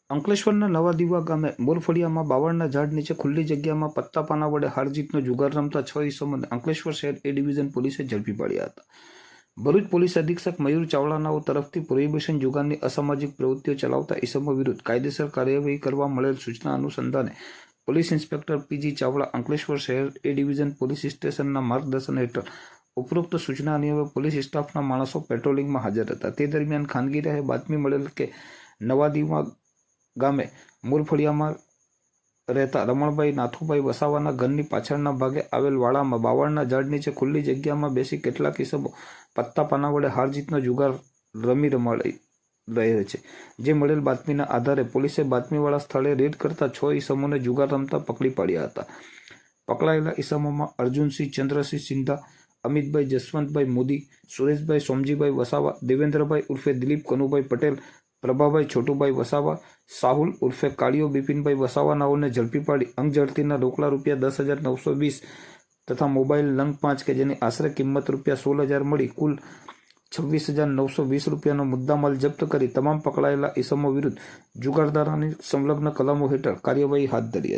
અંકલેશ્વરના નવા દીવા ગામે મોરફળિયામાં બાવળના ઝાડ નીચે ખુલ્લી જગ્યામાં પત્તા પાના વડે હારજીતનો જુગાર રમતા 6 ઈસમોને અંકલેશ્વર શહેર એ ડિવિઝન પોલીસે ઝડપી પાડ્યા હતા. ભરૂચ પોલીસ અધિક્ષક મયુર ચાવડાનાઓ તરફથી પ્રોહિબિશન જુગારની અસામાજિક પ્રવૃત્તિઓ ચલાવતા ઈસમો વિરુદ્ધ કાયદેસર કાર્યવાહી કરવા મળેલ સૂચના અનુસંધાને police inspector PG Chavda Ankleshwar શહેર એ ડિવિઝન પોલીસ સ્ટેશનના માર્ગદર્શન હેઠળ ઉપરોક્ત સૂચના અન્વયે પોલીસ સ્ટાફના માણસો પેટ્રોલિંગમાં હાજર હતા. તે દરમિયાન ખાનગી રાહે બાતમી મળેલ કે નવા દીવા ગામે મોરફળિયામાં રહેતા રમણભાઈ નાથુભાઈ વસાવાના ઘરની પાછળના ભાગે આવેલ વાડામાં બાવળના ઝાડ નીચે ખુલ્લી જગ્યામાં બેસી કેટલાક ઈસમો પત્તા પાના વડે હારજીતનો જુગાર રમાડી રહે છે. જે મળેલ બાતમીના આધારે પોલીસે બાતમીવાળા સ્થળે રેડ કરતા 6 ઈસમોને જુગાર રમતા પકડી પાડ્યા હતા. પકડાયેલા ઈસમોમાં અર્જુનસિંહ ચંદ્રસિંહ સિંધા, અમિતભાઈ જસવંતભાઈ મોદી, સુરેશભાઈ સોમજીભાઈ વસાવા, દેવેન્દ્રભાઈ ઉર્ફે દિલીપ કનુભાઈ પટેલ, પ્રભાભાઈ છોટુભાઈ વસાવા, સાહુલ ઉર્ફે કાળિયો બિપિનભાઈ વસાવાનાઓને ઝડપી પાડી અંગ ઝડતીના રોકડા ₹10,920 તથા મોબાઈલ નંગ 5 કે જેની આશરે કિંમત ₹16,000 મળી કુલ ₹26,920 મુદ્દામાલ જપ્ત કરી તમામ પકડાયેલા ઈસમો વિરુદ્ધ જુગારધારાની સંલગ્ન કલમો હેઠળ કાર્યવાહી હાથ ધરી હતી.